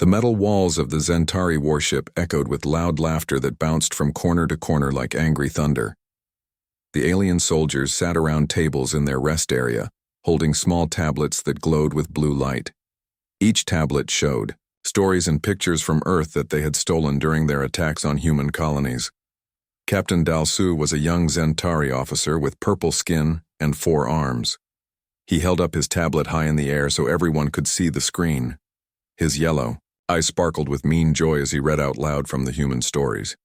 The metal walls of the Zentari warship echoed with loud laughter that bounced from corner to corner like angry thunder. The alien soldiers sat around tables in their rest area, holding small tablets that glowed with blue light. Each tablet showed stories and pictures from Earth that they had stolen during their attacks on human colonies. Captain Dalsu was a young Zentari officer with purple skin and 4 arms. He held up his tablet high in the air so everyone could see the screen. His yellow eyes sparkled with mean joy as he read out loud from the human stories.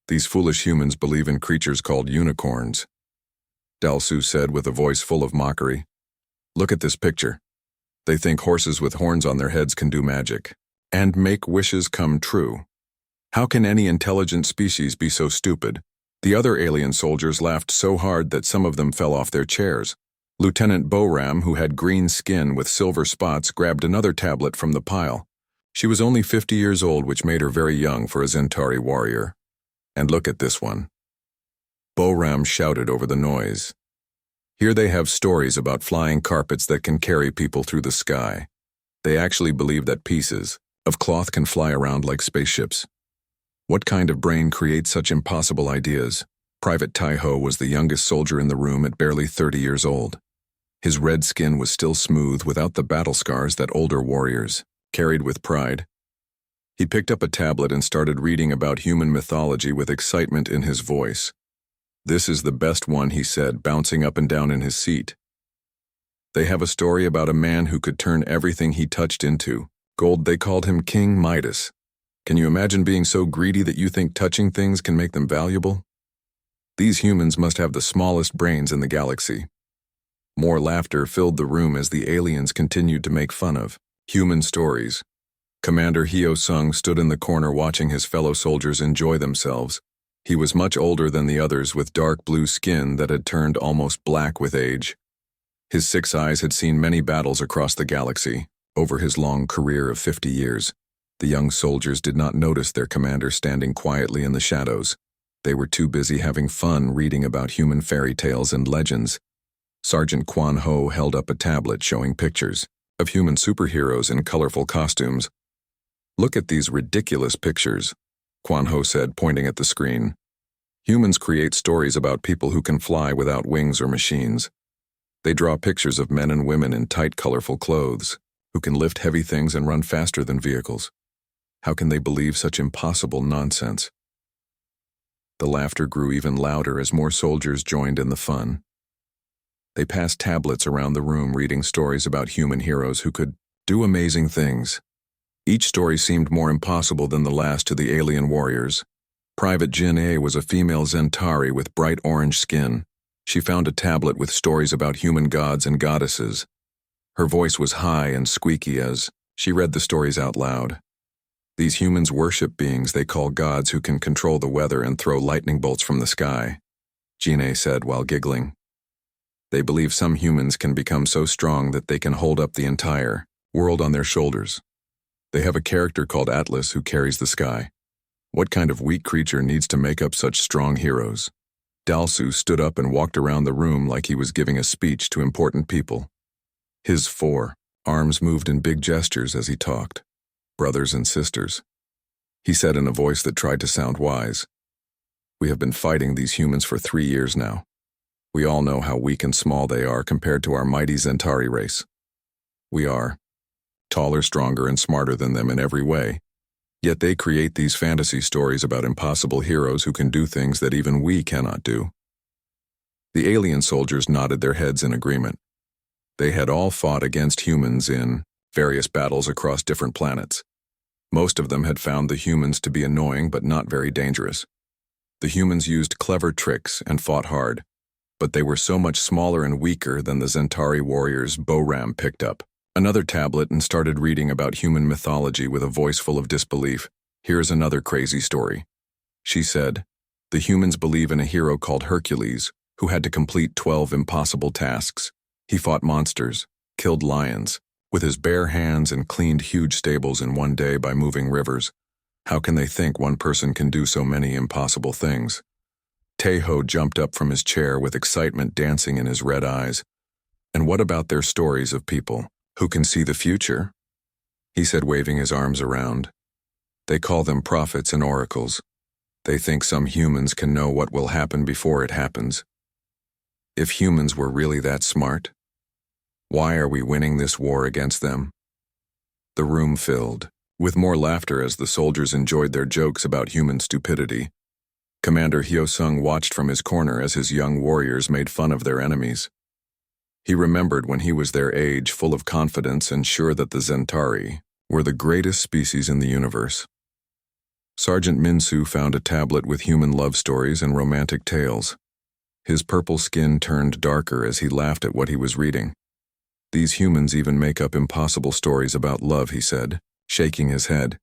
These foolish humans believe in creatures called unicorns. Dalsu said with a voice full of mockery. Look at this picture. They think horses with horns on their heads can do magic and make wishes come true. How can any intelligent species be so stupid? The other alien soldiers laughed so hard that some of them fell off their chairs. Lieutenant Boram, who had green skin with silver spots, grabbed another tablet from the pile. She was only 50 years old, which made her very young for a Zentari warrior. And look at this one. Boram shouted over the noise. Here they have stories about flying carpets that can carry people through the sky. They actually believe that pieces of cloth can fly around like spaceships. What kind of brain creates such impossible ideas? Private Taiho was the youngest soldier in the room at barely 30 years old. His red skin was still smooth without the battle scars that older warriors carried with pride. He picked up a tablet and started reading about human mythology with excitement in his voice. This is the best one, he said, bouncing up and down in his seat. They have a story about a man who could turn everything he touched into gold. They called him King Midas. Can you imagine being so greedy that you think touching things can make them valuable? These humans must have the smallest brains in the galaxy. More laughter filled the room as the aliens continued to make fun of human stories. Commander Hyo Sung stood in the corner watching his fellow soldiers enjoy themselves. He was much older than the others, with dark blue skin that had turned almost black with age. His 6 eyes had seen many battles across the galaxy. Over his long career of 50 years, the young soldiers did not notice their commander standing quietly in the shadows. They were too busy having fun reading about human fairy tales and legends. Sergeant Quan Ho held up a tablet showing pictures of human superheroes in colorful costumes. Look at these ridiculous pictures, Quan Ho said, pointing at the screen. Humans create stories about people who can fly without wings or machines. They draw pictures of men and women in tight, colorful clothes, who can lift heavy things and run faster than vehicles. How can they believe such impossible nonsense? The laughter grew even louder as more soldiers joined in the fun. They passed tablets around the room reading stories about human heroes who could do amazing things. Each story seemed more impossible than the last to the alien warriors. Private Jin A was a female Zentari with bright orange skin. She found a tablet with stories about human gods and goddesses. Her voice was high and squeaky as she read the stories out loud. These humans worship beings they call gods who can control the weather and throw lightning bolts from the sky, Jin A said while giggling. They believe some humans can become so strong that they can hold up the entire world on their shoulders. They have a character called Atlas who carries the sky. What kind of weak creature needs to make up such strong heroes? Dalsu stood up and walked around the room like he was giving a speech to important people. His 4 arms moved in big gestures as he talked. Brothers and sisters, he said in a voice that tried to sound wise. We have been fighting these humans for 3 years now. We all know how weak and small they are compared to our mighty Zentari race. We are taller, stronger, and smarter than them in every way. Yet they create these fantasy stories about impossible heroes who can do things that even we cannot do. The alien soldiers nodded their heads in agreement. They had all fought against humans in various battles across different planets. Most of them had found the humans to be annoying but not very dangerous. The humans used clever tricks and fought hard, but they were so much smaller and weaker than the Zentari warriors Boram picked up another tablet and started reading about human mythology with a voice full of disbelief. Here's another crazy story. She said, the humans believe in a hero called Hercules, who had to complete 12 impossible tasks. He fought monsters, killed lions, with his bare hands and cleaned huge stables in one day by moving rivers. How can they think one person can do so many impossible things? Taeho jumped up from his chair with excitement dancing in his red eyes. And what about their stories of people who can see the future? he said, waving his arms around. They call them prophets and oracles. They think some humans can know what will happen before it happens. If humans were really that smart, why are we winning this war against them? The room filled, with more laughter as the soldiers enjoyed their jokes about human stupidity. Commander Hyosung watched from his corner as his young warriors made fun of their enemies. He remembered when he was their age, full of confidence and sure that the Zentari were the greatest species in the universe. Sergeant Minsu found a tablet with human love stories and romantic tales. His purple skin turned darker as he laughed at what he was reading. These humans even make up impossible stories about love, he said, shaking his head.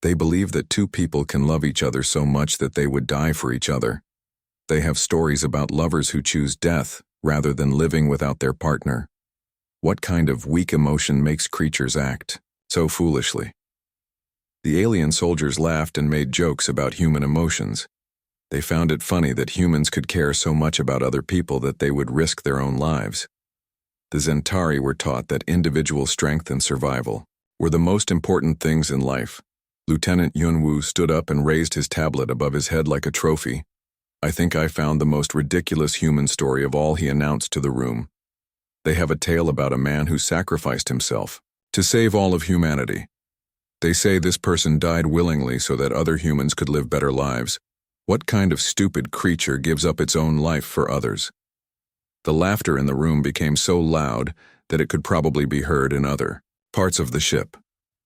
They believe that two people can love each other so much that they would die for each other. They have stories about lovers who choose death rather than living without their partner. What kind of weak emotion makes creatures act so foolishly? The alien soldiers laughed and made jokes about human emotions. They found it funny that humans could care so much about other people that they would risk their own lives. The Zentari were taught that individual strength and survival were the most important things in life. Lieutenant Yunwoo stood up and raised his tablet above his head like a trophy. I think I found the most ridiculous human story of all, he announced to the room. They have a tale about a man who sacrificed himself to save all of humanity. They say this person died willingly so that other humans could live better lives. What kind of stupid creature gives up its own life for others? The laughter in the room became so loud that it could probably be heard in other parts of the ship.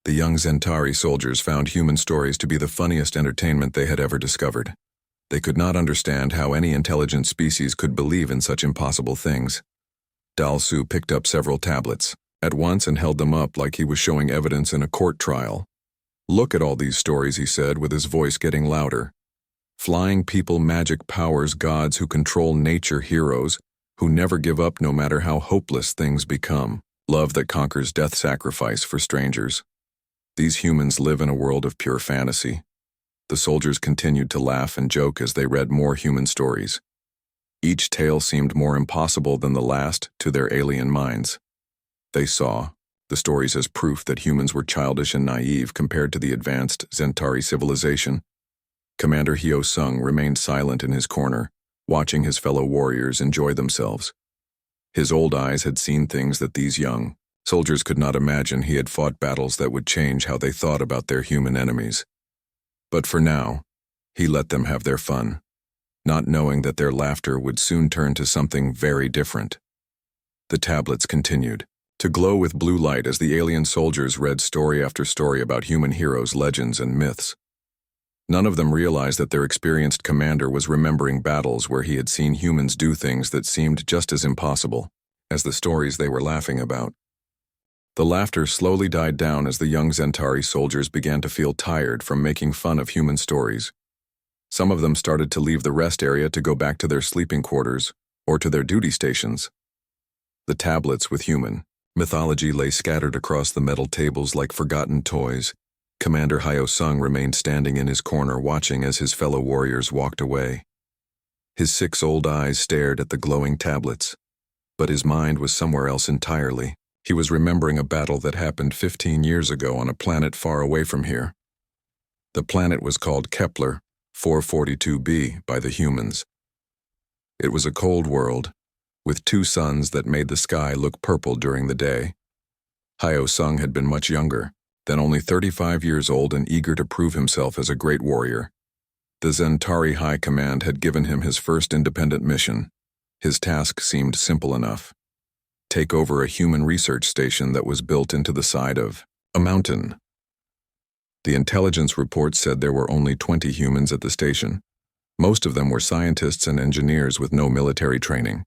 The young Zentari soldiers found human stories to be the funniest entertainment they had ever discovered. They could not understand how any intelligent species could believe in such impossible things. Dalsu picked up several tablets at once and held them up like he was showing evidence in a court trial. Look at all these stories, he said, with his voice getting louder. Flying people, magic powers, gods who control nature, heroes who never give up no matter how hopeless things become, love that conquers death, sacrifice for strangers. These humans live in a world of pure fantasy. The soldiers continued to laugh and joke as they read more human stories. Each tale seemed more impossible than the last to their alien minds. They saw the stories as proof that humans were childish and naive compared to the advanced Zentari civilization. Commander Hyosung remained silent in his corner, watching his fellow warriors enjoy themselves. His old eyes had seen things that these young soldiers could not imagine. He had fought battles that would change how they thought about their human enemies. But for now, he let them have their fun, not knowing that their laughter would soon turn to something very different. The tablets continued to glow with blue light as the alien soldiers read story after story about human heroes, legends, and myths. None of them realized that their experienced commander was remembering battles where he had seen humans do things that seemed just as impossible as the stories they were laughing about. The laughter slowly died down as the young Zentari soldiers began to feel tired from making fun of human stories. Some of them started to leave the rest area to go back to their sleeping quarters or to their duty stations. The tablets with human mythology lay scattered across the metal tables like forgotten toys. Commander Hyosung remained standing in his corner watching as his fellow warriors walked away. His 6 old eyes stared at the glowing tablets, but his mind was somewhere else entirely. He was remembering a battle that happened 15 years ago on a planet far away from here. The planet was called Kepler 442b by the humans. It was a cold world, with 2 suns that made the sky look purple during the day. Hyosung had been much younger, then only 35 years old and eager to prove himself as a great warrior. The Zentari High Command had given him his first independent mission. His task seemed simple enough. Take over a human research station that was built into the side of a mountain. The intelligence report said there were only 20 humans at the station. Most of them were scientists and engineers with no military training.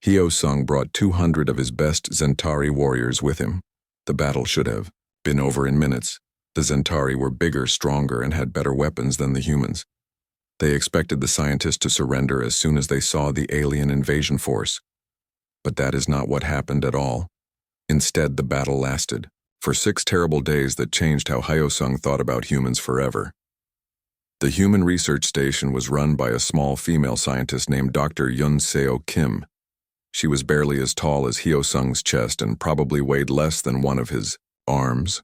Hyosung brought 200 of his best Zentari warriors with him. The battle should have been over in minutes. The Zentari were bigger, stronger, and had better weapons than the humans. They expected the scientists to surrender as soon as they saw the alien invasion force. But that is not what happened at all. Instead, the battle lasted for 6 terrible days that changed how Hyosung thought about humans forever. The human research station was run by a small female scientist named Dr. Yun Seo Kim. She was barely as tall as Hyosung's chest and probably weighed less than one of his arms.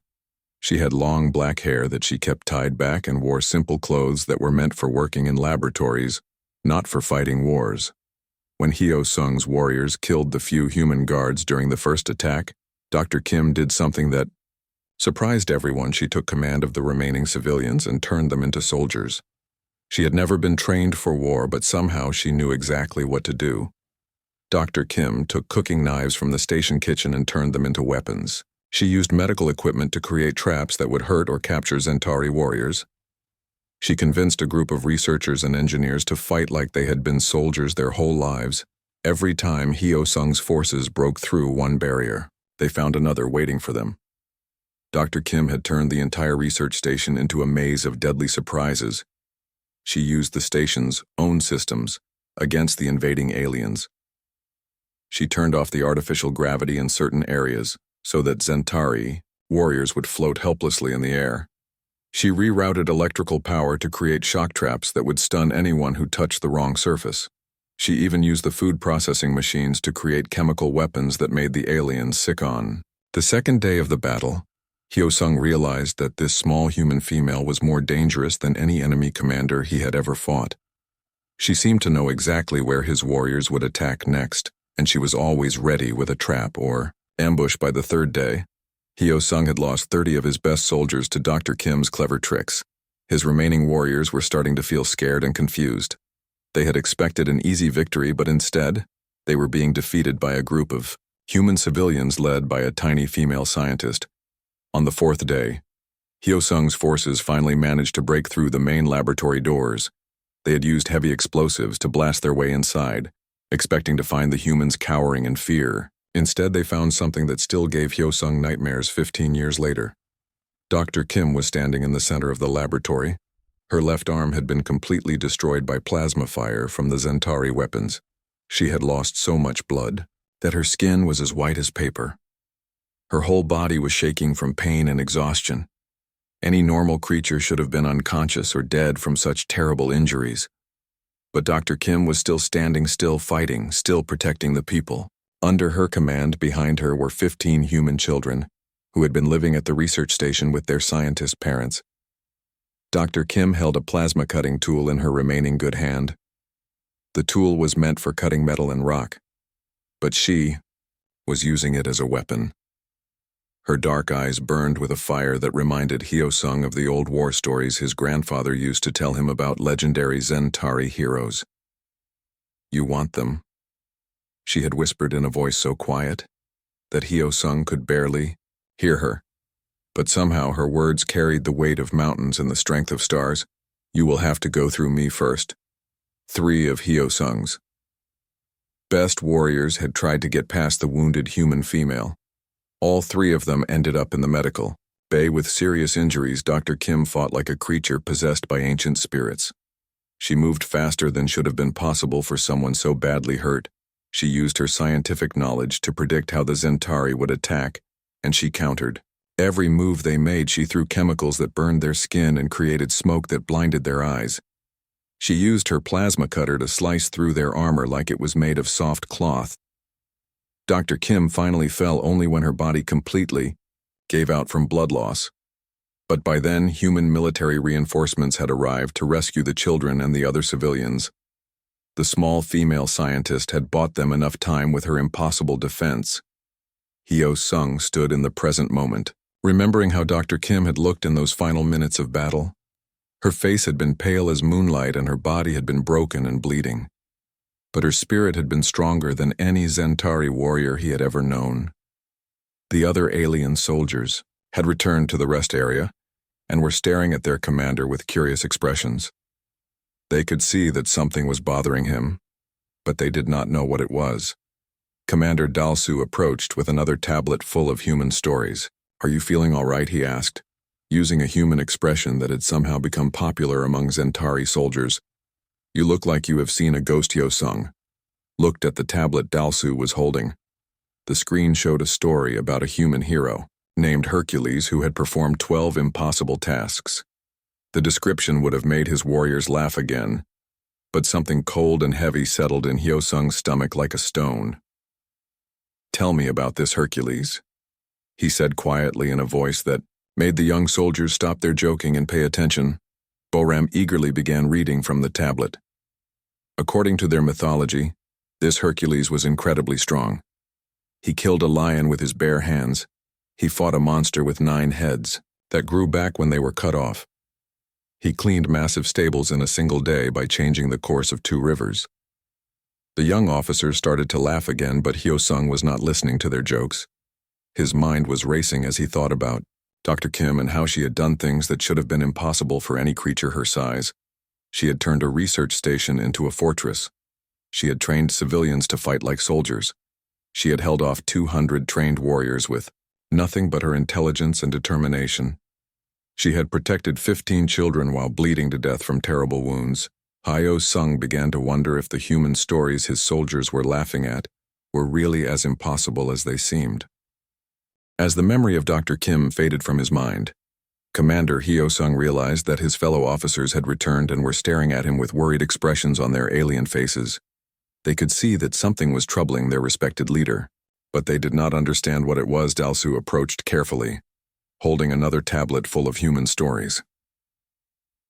She had long black hair that she kept tied back and wore simple clothes that were meant for working in laboratories, not for fighting wars. When Hyo Sung's warriors killed the few human guards during the first attack, Dr. Kim did something that surprised everyone. She took command of the remaining civilians and turned them into soldiers. She had never been trained for war, but somehow she knew exactly what to do. Dr. Kim took cooking knives from the station kitchen and turned them into weapons. She used medical equipment to create traps that would hurt or capture Zentari warriors. She convinced a group of researchers and engineers to fight like they had been soldiers their whole lives. Every time Hyo Sung's forces broke through one barrier, they found another waiting for them. Dr. Kim had turned the entire research station into a maze of deadly surprises. She used the station's own systems against the invading aliens. She turned off the artificial gravity in certain areas so that Zentari warriors would float helplessly in the air. She rerouted electrical power to create shock traps that would stun anyone who touched the wrong surface. She even used the food processing machines to create chemical weapons that made the aliens sick on. The second day of the battle, Hyo Sung realized that this small human female was more dangerous than any enemy commander he had ever fought. She seemed to know exactly where his warriors would attack next, and she was always ready with a trap or ambush. By the third day, Hyo Sung had lost 30 of his best soldiers to Dr. Kim's clever tricks. His remaining warriors were starting to feel scared and confused. They had expected an easy victory, but instead, they were being defeated by a group of human civilians led by a tiny female scientist. On the fourth day, Hyo Sung's forces finally managed to break through the main laboratory doors. They had used heavy explosives to blast their way inside, expecting to find the humans cowering in fear. Instead, they found something that still gave Hyo Sung nightmares 15 years later. Dr. Kim was standing in the center of the laboratory. Her left arm had been completely destroyed by plasma fire from the Zentari weapons. She had lost so much blood that her skin was as white as paper. Her whole body was shaking from pain and exhaustion. Any normal creature should have been unconscious or dead from such terrible injuries. But Dr. Kim was still standing still, fighting, still protecting the people. Under her command, behind her were 15 human children who had been living at the research station with their scientist parents. Dr. Kim held a plasma cutting tool in her remaining good hand. The tool was meant for cutting metal and rock, but she was using it as a weapon. Her dark eyes burned with a fire that reminded Hyo Sung of the old war stories his grandfather used to tell him about legendary Zentari heroes. "You want them?" she had whispered in a voice so quiet that Hyo Sung could barely hear her. But somehow her words carried the weight of mountains and the strength of stars. "You will have to go through me first." 3 of Hyo Sung's best warriors had tried to get past the wounded human female. All 3 of them ended up in the medical bay with serious injuries. Dr. Kim fought like a creature possessed by ancient spirits. She moved faster than should have been possible for someone so badly hurt. She used her scientific knowledge to predict how the Zentari would attack, and she countered. Every move they made, she threw chemicals that burned their skin and created smoke that blinded their eyes. She used her plasma cutter to slice through their armor like it was made of soft cloth. Dr. Kim finally fell only when her body completely gave out from blood loss. But by then, human military reinforcements had arrived to rescue the children and the other civilians. The small female scientist had bought them enough time with her impossible defense. Hyo Sung stood in the present moment, remembering how Dr. Kim had looked in those final minutes of battle. Her face had been pale as moonlight and her body had been broken and bleeding. But her spirit had been stronger than any Zentari warrior he had ever known. The other alien soldiers had returned to the rest area and were staring at their commander with curious expressions. They could see that something was bothering him, but they did not know what it was. Commander Dalsu approached with another tablet full of human stories. "Are you feeling all right?" he asked, using a human expression that had somehow become popular among Zentari soldiers. "You look like you have seen a ghost." Hyo Sung looked at the tablet Dalsu was holding. The screen showed a story about a human hero named Hercules who had performed 12 impossible tasks. The description would have made his warriors laugh again, but something cold and heavy settled in Hyo Sung's stomach like a stone. "Tell me about this Hercules," he said quietly in a voice that made the young soldiers stop their joking and pay attention. Boram eagerly began reading from the tablet. According to their mythology, this Hercules was incredibly strong. He killed a lion with his bare hands. He fought a monster with 9 heads that grew back when they were cut off. He cleaned massive stables in a single day by changing the course of 2 rivers. The young officers started to laugh again, but Hyo-sung was not listening to their jokes. His mind was racing as he thought about Dr. Kim and how she had done things that should have been impossible for any creature her size. She had turned a research station into a fortress. She had trained civilians to fight like soldiers. She had held off 200 trained warriors with nothing but her intelligence and determination. She had protected 15 children while bleeding to death from terrible wounds. Hyo-sung began to wonder if the human stories his soldiers were laughing at were really as impossible as they seemed. As the memory of Dr. Kim faded from his mind, Commander Hyo-sung realized that his fellow officers had returned and were staring at him with worried expressions on their alien faces. They could see that something was troubling their respected leader, but they did not understand what it was. Dalsu approached carefully, holding another tablet full of human stories.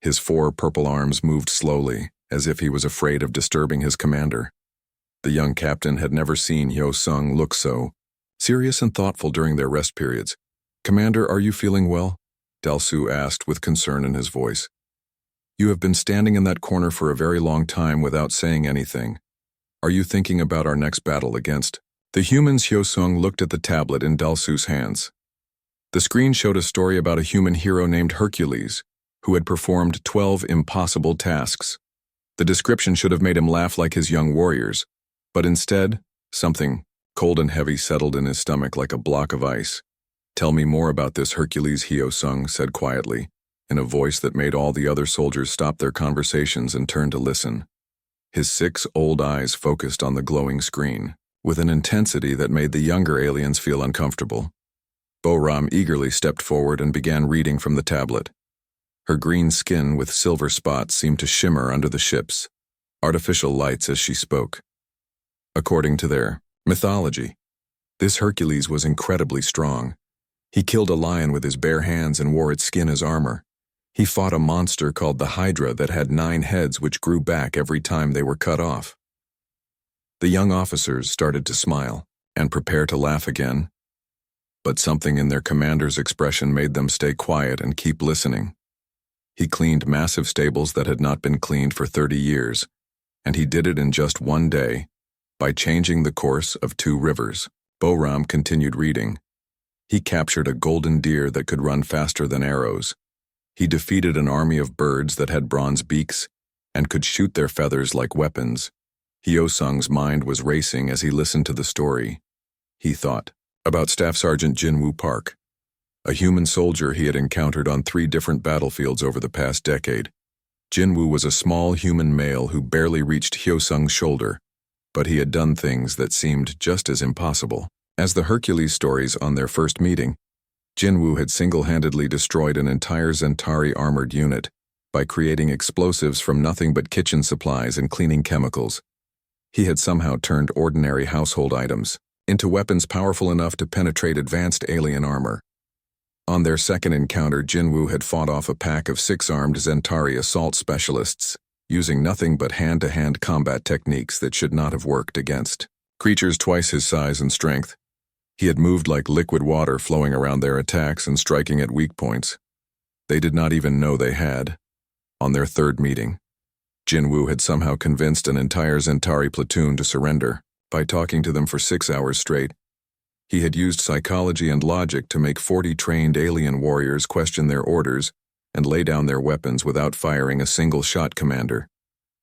His 4 purple arms moved slowly, as if he was afraid of disturbing his commander. The young captain had never seen Hyo-sung look so serious and thoughtful during their rest periods. "Commander, are you feeling well?" Dalsu asked with concern in his voice. "You have been standing in that corner for a very long time without saying anything. Are you thinking about our next battle against the humans?" Hyo-sung looked at the tablet in Dalsu's hands. The screen showed a story about a human hero named Hercules, who had performed 12 impossible tasks. The description should have made him laugh like his young warriors, but instead, something cold and heavy settled in his stomach like a block of ice. "Tell me more about this Hercules," Hyo-sung said quietly, in a voice that made all the other soldiers stop their conversations and turn to listen. His 6 old eyes focused on the glowing screen, with an intensity that made the younger aliens feel uncomfortable. Boram eagerly stepped forward and began reading from the tablet. Her green skin with silver spots seemed to shimmer under the ship's artificial lights as she spoke. According to their mythology, this Hercules was incredibly strong. He killed a lion with his bare hands and wore its skin as armor. He fought a monster called the Hydra that had 9 heads which grew back every time they were cut off. The young officers started to smile and prepare to laugh again, but something in their commander's expression made them stay quiet and keep listening. He cleaned massive stables that had not been cleaned for 30 years, and he did it in just 1 day, by changing the course of 2 rivers. Boram continued reading. He captured a golden deer that could run faster than arrows. He defeated an army of birds that had bronze beaks and could shoot their feathers like weapons. Hyo-sung's mind was racing as he listened to the story. He thought about Staff Sergeant Jin-woo Park, a human soldier he had encountered on 3 different battlefields over the past decade. Jin-woo was a small human male who barely reached Hyo-sung's shoulder, but he had done things that seemed just as impossible as the Hercules stories on their first meeting. Jin-woo had single-handedly destroyed an entire Zentari armored unit by creating explosives from nothing but kitchen supplies and cleaning chemicals. He had somehow turned ordinary household items into weapons powerful enough to penetrate advanced alien armor. On their second encounter, Jin-woo had fought off a pack of 6 armed Zentari assault specialists, using nothing but hand-to-hand combat techniques that should not have worked against creatures twice his size and strength. He had moved like liquid water, flowing around their attacks and striking at weak points. They did not even know they had. On their third meeting, Jin-woo had somehow convinced an entire Zentari platoon to surrender by talking to them for 6 hours straight. He had used psychology and logic to make 40 trained alien warriors question their orders and lay down their weapons without firing a single shot. "Commander,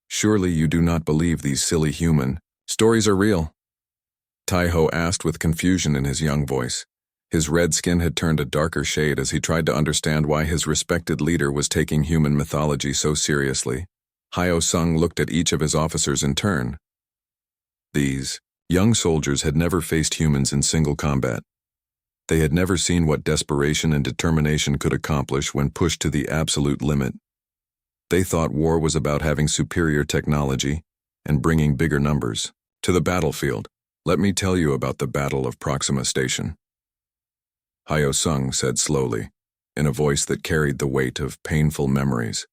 surely you do not believe these silly human stories are real?" Taiho asked with confusion in his young voice. His red skin had turned a darker shade as he tried to understand why his respected leader was taking human mythology so seriously. Hyo-sung looked at each of his officers in turn. These young soldiers had never faced humans in single combat. They had never seen what desperation and determination could accomplish when pushed to the absolute limit. They thought war was about having superior technology and bringing bigger numbers to the battlefield. "Let me tell you about the Battle of Proxima Station," Hyo-sung said slowly. in a voice that carried the weight of painful memories.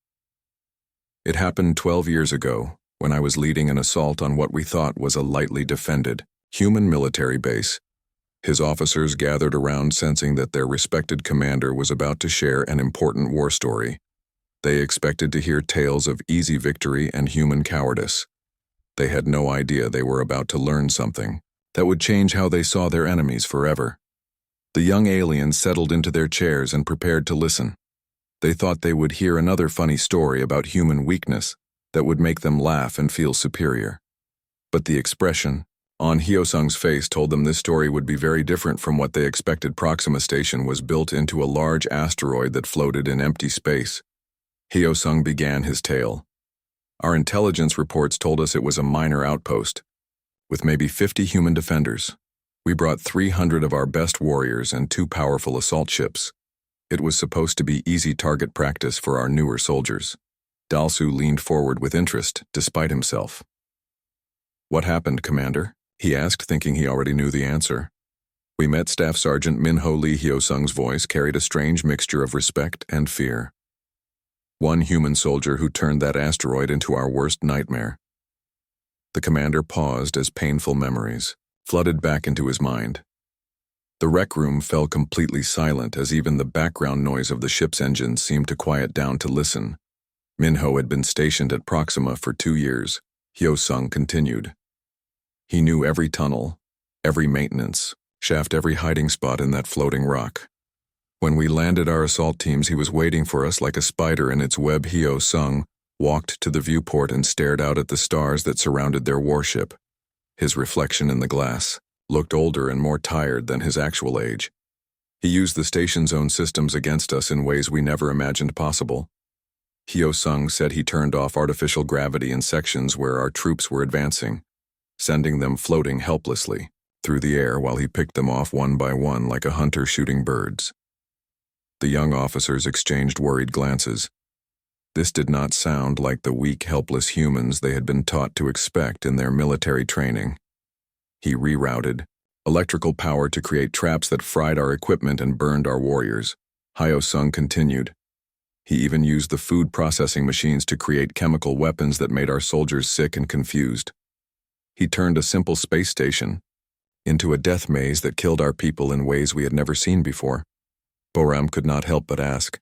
It happened 12 years ago, when I was leading an assault on what we thought was a lightly defended, human military base. His officers gathered around, sensing that their respected commander was about to share an important war story. They expected to hear tales of easy victory and human cowardice. They had no idea they were about to learn something that would change how they saw their enemies forever. The young aliens settled into their chairs and prepared to listen. They thought they would hear another funny story about human weakness that would make them laugh and feel superior. But the expression on Hyo-sung's face told them this story would be very different from what they expected. Proxima Station was built into a large asteroid that floated in empty space. Hyo-sung began his tale. Our intelligence reports told us it was a minor outpost, with maybe 50 human defenders. We brought 300 of our best warriors and 2 powerful assault ships. It was supposed to be easy target practice for our newer soldiers. Dalsu leaned forward with interest, despite himself. "What happened, Commander?" he asked, thinking he already knew the answer. We met Staff Sergeant Min-ho Lee. Hyo-sung's voice carried a strange mixture of respect and fear. "One human soldier who turned that asteroid into our worst nightmare." The commander paused as painful memories flooded back into his mind. The rec room fell completely silent as even the background noise of the ship's engines seemed to quiet down to listen. Min-ho had been stationed at Proxima for 2 years. Hyo-sung continued. He knew every tunnel, every maintenance shaft, every hiding spot in that floating rock. When we landed our assault teams, he was waiting for us like a spider in its web. Hyo-sung walked to the viewport and stared out at the stars that surrounded their warship. His reflection in the glass looked older and more tired than his actual age. He used the station's own systems against us in ways we never imagined possible. Hyo-sung said he turned off artificial gravity in sections where our troops were advancing, sending them floating helplessly through the air while he picked them off one by one like a hunter shooting birds. The young officers exchanged worried glances. This did not sound like the weak, helpless humans they had been taught to expect in their military training. He rerouted electrical power to create traps that fried our equipment and burned our warriors. Hyo-sung continued. He even used the food processing machines to create chemical weapons that made our soldiers sick and confused. He turned a simple space station into a death maze that killed our people in ways we had never seen before. Boram could not help but ask,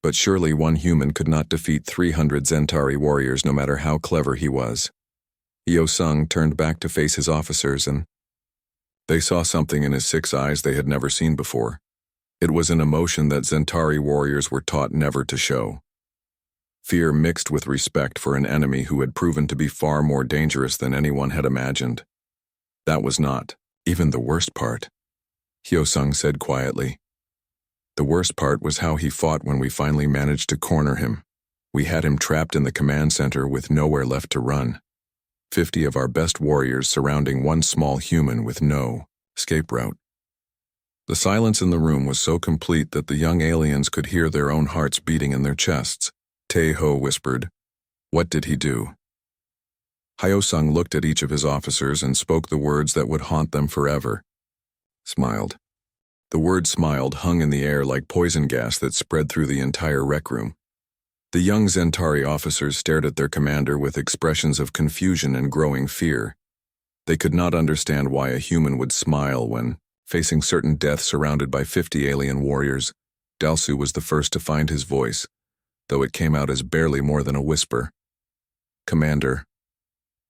but surely one human could not defeat 300 Zentari warriors, no matter how clever he was. Hyo-sung turned back to face his officers, and they saw something in his 6 eyes they had never seen before. It was an emotion that Zentari warriors were taught never to show. Fear mixed with respect for an enemy who had proven to be far more dangerous than anyone had imagined. That was not even the worst part, Hyo-sung said quietly. The worst part was how he fought when we finally managed to corner him. We had him trapped in the command center with nowhere left to run. 50 of our best warriors surrounding one small human with no escape route. The silence in the room was so complete that the young aliens could hear their own hearts beating in their chests. Tae-ho whispered, "What did he do?" Hyo-sung looked at each of his officers and spoke the words that would haunt them forever. Smiled. The word smiled hung in the air like poison gas that spread through the entire rec room. The young Zentari officers stared at their commander with expressions of confusion and growing fear. They could not understand why a human would smile when facing certain death surrounded by 50 alien warriors. Dalsu was the first to find his voice, though it came out as barely more than a whisper. "Commander,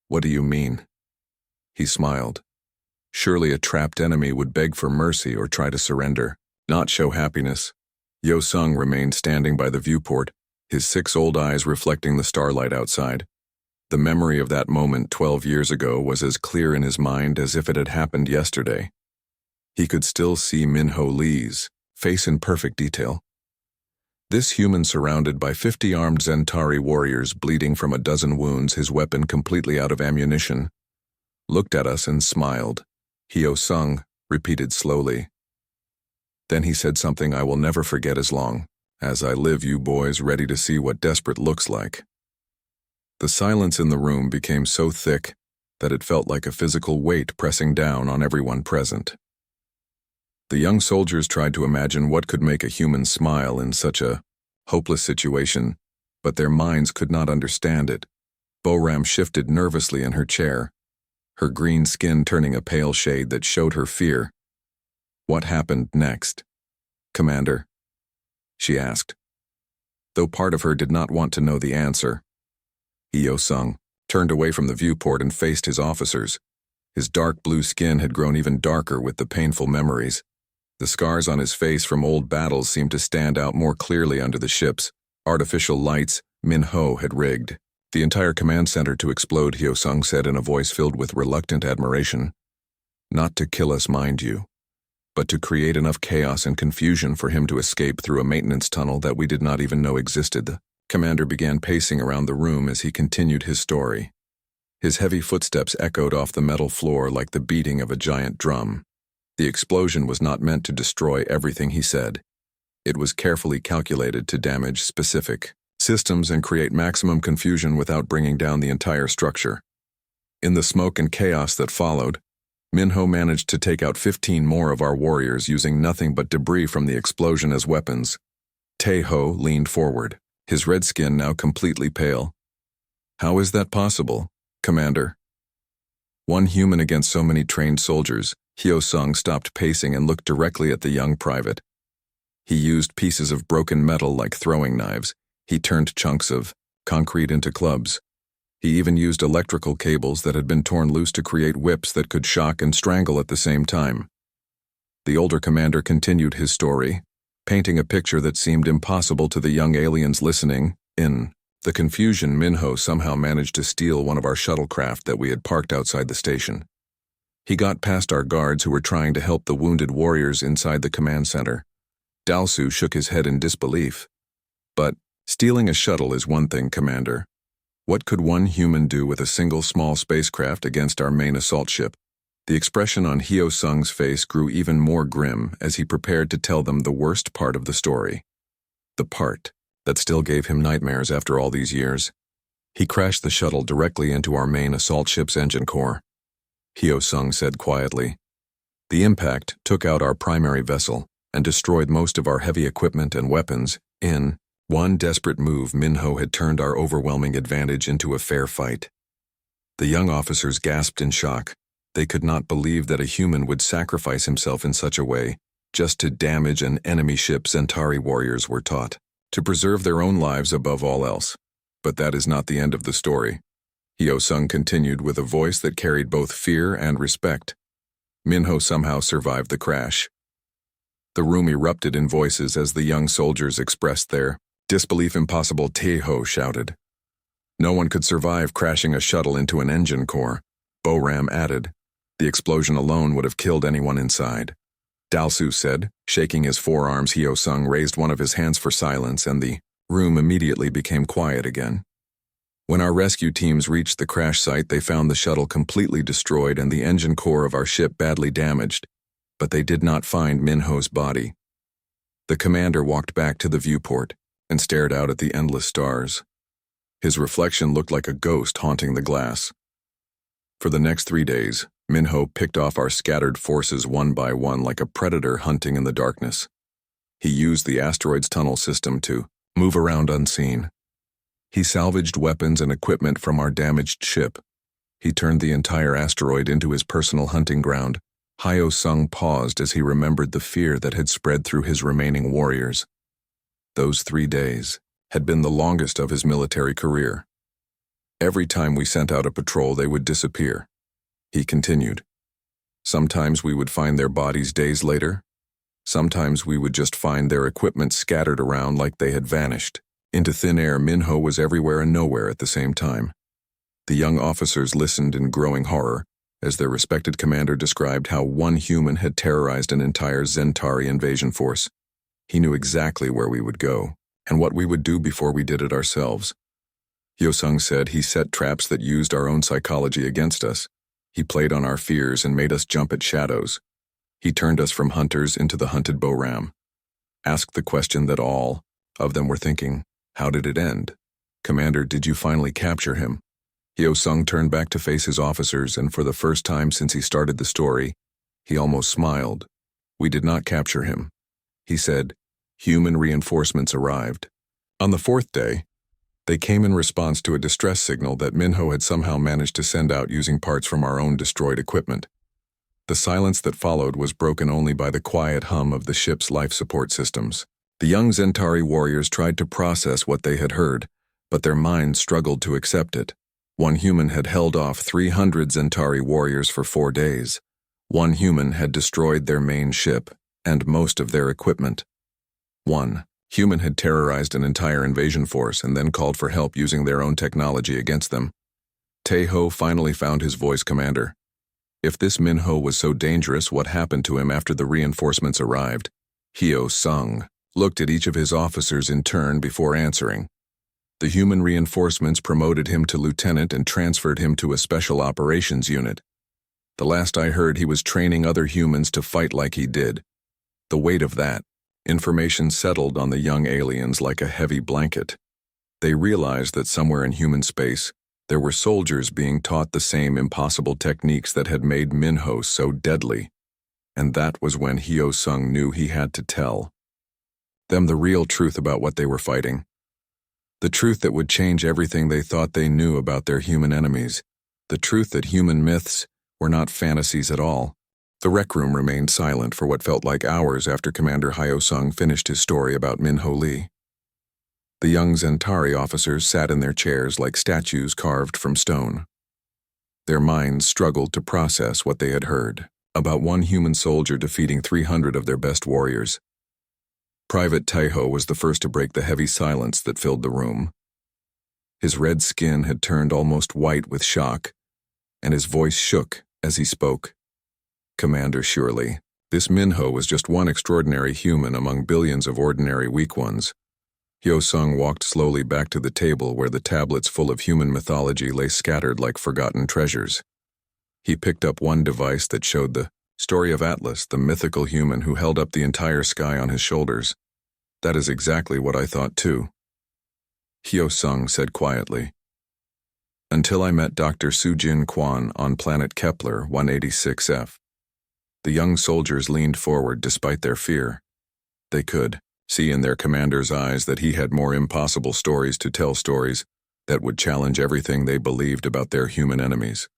what do you mean?" He smiled. Surely a trapped enemy would beg for mercy or try to surrender, not show happiness. Hyo-sung remained standing by the viewport, his 6 old eyes reflecting the starlight outside. The memory of that moment 12 years ago was as clear in his mind as if it had happened yesterday. He could still see Min-ho Lee's face in perfect detail. This human, surrounded by 50 armed Zentari warriors bleeding from a dozen wounds, his weapon completely out of ammunition, looked at us and smiled. Hyo-sung repeated slowly. Then he said something I will never forget as long as I live, "You boys ready to see what desperate looks like?" The silence in the room became so thick that it felt like a physical weight pressing down on everyone present. The young soldiers tried to imagine what could make a human smile in such a hopeless situation, but their minds could not understand it. Boram shifted nervously in her chair, her green skin turning a pale shade that showed her fear. "What happened next, Commander?" she asked, though part of her did not want to know the answer. Hyo-sung turned away from the viewport and faced his officers. His dark blue skin had grown even darker with the painful memories. The scars on his face from old battles seemed to stand out more clearly under the ship's artificial lights Min-ho had rigged. "The entire command center to explode," Hyo-sung said in a voice filled with reluctant admiration. "Not to kill us, mind you, but to create enough chaos and confusion for him to escape through a maintenance tunnel that we did not even know existed." The commander began pacing around the room as he continued his story. His heavy footsteps echoed off the metal floor like the beating of a giant drum. The explosion was not meant to destroy everything, he said. It was carefully calculated to damage specific systems and create maximum confusion without bringing down the entire structure. In the smoke and chaos that followed, Min-ho managed to take out 15 more of our warriors using nothing but debris from the explosion as weapons. Tae-ho leaned forward, his red skin now completely pale. "How is that possible, Commander?" "One human against so many trained soldiers." Hyo-sung stopped pacing and looked directly at the young private. He used pieces of broken metal like throwing knives. He turned chunks of concrete into clubs. He even used electrical cables that had been torn loose to create whips that could shock and strangle at the same time. The older commander continued his story, painting a picture that seemed impossible to the young aliens listening. In the confusion, Min-ho somehow managed to steal one of our shuttlecraft that we had parked outside the station. He got past our guards who were trying to help the wounded warriors inside the command center. Dalsu shook his head in disbelief. "But stealing a shuttle is one thing, Commander. What could one human do with a single small spacecraft against our main assault ship?" The expression on Hyo-sung's face grew even more grim as he prepared to tell them the worst part of the story. The part that still gave him nightmares after all these years. He crashed the shuttle directly into our main assault ship's engine core. Hyo-sung said quietly. The impact took out our primary vessel and destroyed most of our heavy equipment and weapons. In one desperate move, Min-ho had turned our overwhelming advantage into a fair fight. The young officers gasped in shock. They could not believe that a human would sacrifice himself in such a way, just to damage an enemy ship. Centauri warriors were taught to preserve their own lives above all else. But that is not the end of the story. Hyo-sung continued with a voice that carried both fear and respect. Min-ho somehow survived the crash. The room erupted in voices as the young soldiers expressed their disbelief. "Impossible," Tae-ho shouted. "No one could survive crashing a shuttle into an engine core," Boram added. "The explosion alone would have killed anyone inside." Dalsu said, shaking his forearms. Hyo-sung raised one of his hands for silence, and the room immediately became quiet again. When our rescue teams reached the crash site, they found the shuttle completely destroyed and the engine core of our ship badly damaged, but they did not find Min-ho's body. The commander walked back to the viewport and stared out at the endless stars. His reflection looked like a ghost haunting the glass. For the next 3 days, Min-ho picked off our scattered forces one by one like a predator hunting in the darkness. He used the asteroid's tunnel system to move around unseen. He salvaged weapons and equipment from our damaged ship. He turned the entire asteroid into his personal hunting ground. Hyo-sung paused as he remembered the fear that had spread through his remaining warriors. Those 3 days had been the longest of his military career. Every time we sent out a patrol, they would disappear. He continued. Sometimes we would find their bodies days later. Sometimes we would just find their equipment scattered around like they had vanished into thin air. Min-ho was everywhere and nowhere at the same time. The young officers listened in growing horror as their respected commander described how one human had terrorized an entire Centauri invasion force. He knew exactly where we would go and what we would do before we did it ourselves. Hyo-sung said he set traps that used our own psychology against us. He played on our fears and made us jump at shadows. He turned us from hunters into the hunted Boram. Asked the question that all of them were thinking. How did it end? Commander, did you finally capture him? Hyo-sung turned back to face his officers, and for the first time since he started the story, he almost smiled. We did not capture him. He said, human reinforcements arrived. On the fourth day, they came in response to a distress signal that Minho had somehow managed to send out using parts from our own destroyed equipment. The silence that followed was broken only by the quiet hum of the ship's life support systems. The young Zentari warriors tried to process what they had heard, but their minds struggled to accept it. One human had held off 300 Zentari warriors for 4 days. One human had destroyed their main ship and most of their equipment. One human had terrorized an entire invasion force and then called for help using their own technology against them. Taeho finally found his voice commander. If this Minho was so dangerous, what happened to him after the reinforcements arrived? Hyo Sung looked at each of his officers in turn before answering. The human reinforcements promoted him to lieutenant and transferred him to a special operations unit. The last I heard, he was training other humans to fight like he did. The weight of that information settled on the young aliens like a heavy blanket. They realized that somewhere in human space, there were soldiers being taught the same impossible techniques that had made Minho so deadly. And that was when Hyo Sung knew he had to tell them the real truth about what they were fighting. The truth that would change everything they thought they knew about their human enemies. The truth that human myths were not fantasies at all. The rec room remained silent for what felt like hours after Commander Hyo Sung finished his story about Minho Lee. The young Zentari officers sat in their chairs like statues carved from stone. Their minds struggled to process what they had heard about one human soldier defeating 300 of their best warriors. Private Taeho was the first to break the heavy silence that filled the room. His red skin had turned almost white with shock, and his voice shook as he spoke. Commander, surely, this Minho was just one extraordinary human among billions of ordinary weak ones. Hyo Sung walked slowly back to the table where the tablets full of human mythology lay scattered like forgotten treasures. He picked up one device that showed the story of Atlas, the mythical human who held up the entire sky on his shoulders. That is exactly what I thought too. Hyo Sung said quietly. Until I met Dr. Sujin Kwan on planet Kepler 186F. The young soldiers leaned forward despite their fear. They could see in their commander's eyes that he had more impossible stories to tell, stories that would challenge everything they believed about their human enemies.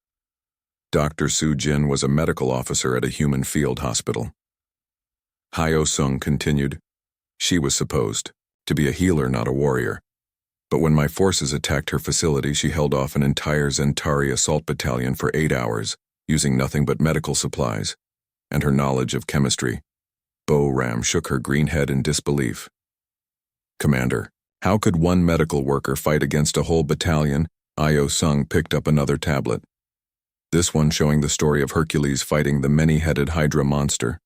Dr. Sujin was a medical officer at a human field hospital. Hyo Sung continued. She was supposed to be a healer, not a warrior. But when my forces attacked her facility, she held off an entire Zentari assault battalion for 8 hours, using nothing but medical supplies, and her knowledge of chemistry. Bo Ram shook her green head in disbelief. Commander, how could one medical worker fight against a whole battalion? Hyo Sung picked up another tablet. This one showing the story of Hercules fighting the many-headed Hydra monster.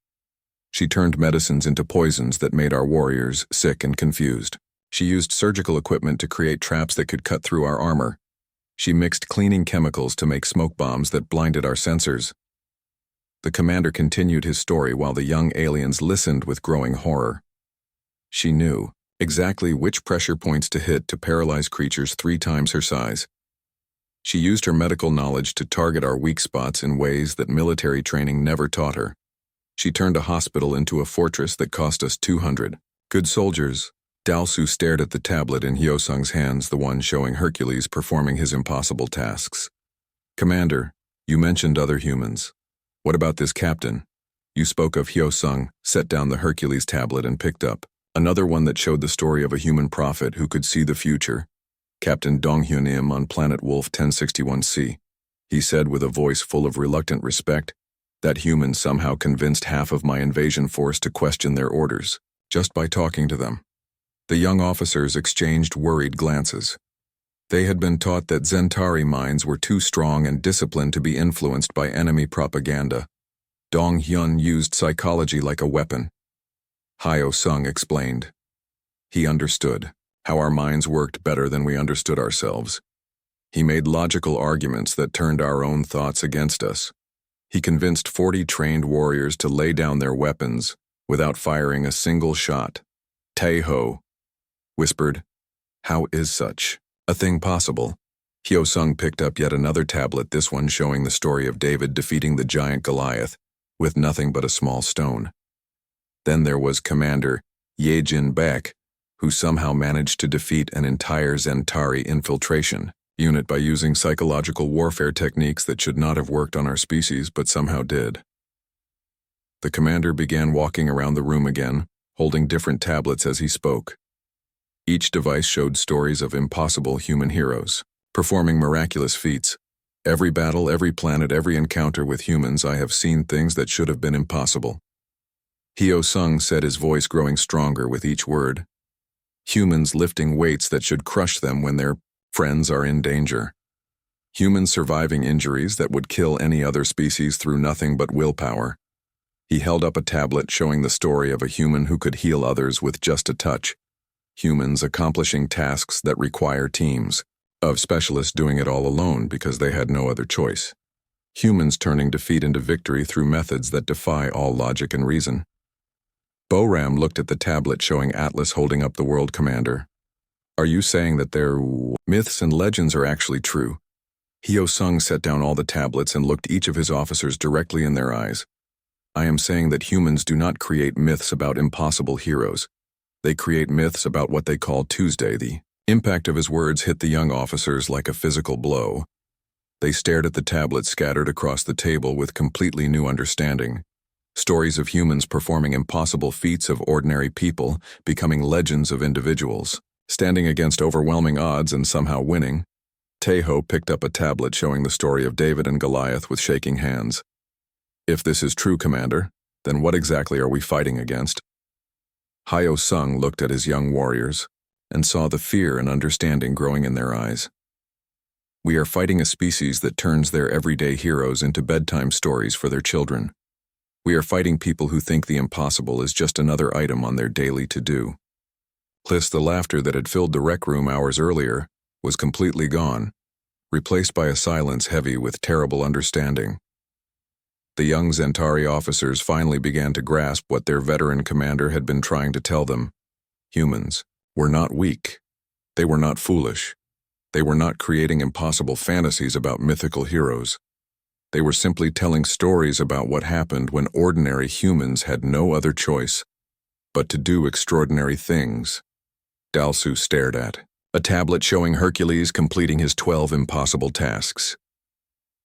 She turned medicines into poisons that made our warriors sick and confused. She used surgical equipment to create traps that could cut through our armor. She mixed cleaning chemicals to make smoke bombs that blinded our sensors. The commander continued his story while the young aliens listened with growing horror. She knew exactly which pressure points to hit to paralyze creatures 3 times her size. She used her medical knowledge to target our weak spots in ways that military training never taught her. She turned a hospital into a fortress that cost us 200 good soldiers. Dalsu stared at the tablet in Hyo Sung's hands, the one showing Hercules performing his impossible tasks. Commander, you mentioned other humans. What about this captain? You spoke of. Hyo Sung set down the Hercules tablet and picked up another one that showed the story of a human prophet who could see the future. Captain Donghyun Im on planet Wolf 1061C. He said with a voice full of reluctant respect, that human somehow convinced half of my invasion force to question their orders, just by talking to them. The young officers exchanged worried glances. They had been taught that Zentari minds were too strong and disciplined to be influenced by enemy propaganda. Donghyun used psychology like a weapon. Hyo Sung explained. He understood how our minds worked better than we understood ourselves. He made logical arguments that turned our own thoughts against us. He convinced 40 trained warriors to lay down their weapons without firing a single shot. Taeho whispered, how is such a thing possible? Hyo Sung picked up yet another tablet, this one showing the story of David defeating the giant Goliath with nothing but a small stone. Then there was Commander Yejin Beck, who somehow managed to defeat an entire Zentari infiltration unit by using psychological warfare techniques that should not have worked on our species but somehow did. The commander began walking around the room again, holding different tablets as he spoke. Each device showed stories of impossible human heroes, performing miraculous feats. Every battle, every planet, every encounter with humans, I have seen things that should have been impossible. Hyo Sung said, his voice growing stronger with each word. Humans lifting weights that should crush them when their friends are in danger. Humans surviving injuries that would kill any other species through nothing but willpower. He held up a tablet showing the story of a human who could heal others with just a touch. Humans accomplishing tasks that require teams of specialists doing it all alone because they had no other choice. Humans turning defeat into victory through methods that defy all logic and reason. Boram looked at the tablet showing Atlas holding up the world commander. Are you saying that their myths and legends are actually true? Hyo Sung set down all the tablets and looked each of his officers directly in their eyes. I am saying that humans do not create myths about impossible heroes. They create myths about what they call Tuesday. The impact of his words hit the young officers like a physical blow. They stared at the tablets scattered across the table with completely new understanding. Stories of humans performing impossible feats of ordinary people, becoming legends of individuals, standing against overwhelming odds and somehow winning. Taeho picked up a tablet showing the story of David and Goliath with shaking hands. If this is true, Commander, then what exactly are we fighting against? Hyo Sung looked at his young warriors and saw the fear and understanding growing in their eyes. We are fighting a species that turns their everyday heroes into bedtime stories for their children. We are fighting people who think the impossible is just another item on their daily to-do. Plus, the laughter that had filled the rec room hours earlier was completely gone, replaced by a silence heavy with terrible understanding. The young Zentari officers finally began to grasp what their veteran commander had been trying to tell them. Humans were not weak. They were not foolish. They were not creating impossible fantasies about mythical heroes. They were simply telling stories about what happened when ordinary humans had no other choice but to do extraordinary things. Dalsu stared at a tablet showing Hercules completing his 12 impossible tasks.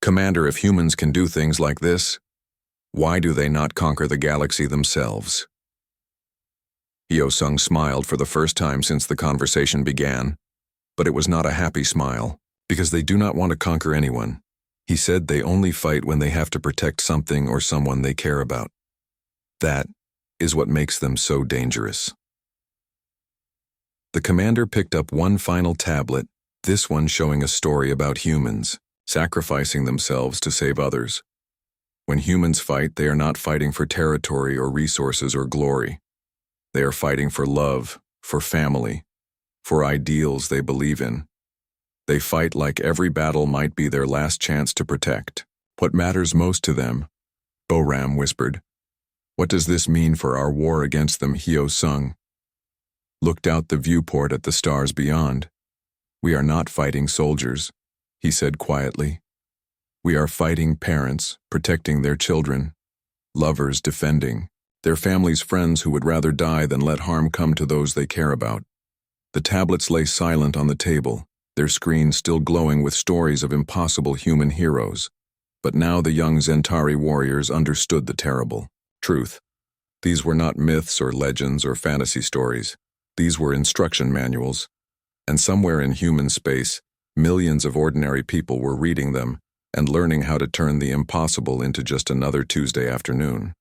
Commander, if humans can do things like this, why do they not conquer the galaxy themselves? Hyo Sung smiled for the first time since the conversation began, but it was not a happy smile, because they do not want to conquer anyone. He said they only fight when they have to protect something or someone they care about. That is what makes them so dangerous. The commander picked up one final tablet, this one showing a story about humans sacrificing themselves to save others. When humans fight, they are not fighting for territory or resources or glory. They are fighting for love, for family, for ideals they believe in. They fight like every battle might be their last chance to protect what matters most to them. Boram whispered. What does this mean for our war against them? Hyo Sung looked out the viewport at the stars beyond. We are not fighting soldiers, he said quietly. We are fighting parents, protecting their children, lovers defending their families, friends who would rather die than let harm come to those they care about. The tablets lay silent on the table, their screens still glowing with stories of impossible human heroes. But now the young Zentari warriors understood the terrible truth. These were not myths or legends or fantasy stories. These were instruction manuals. And somewhere in human space, millions of ordinary people were reading them and learning how to turn the impossible into just another Tuesday afternoon.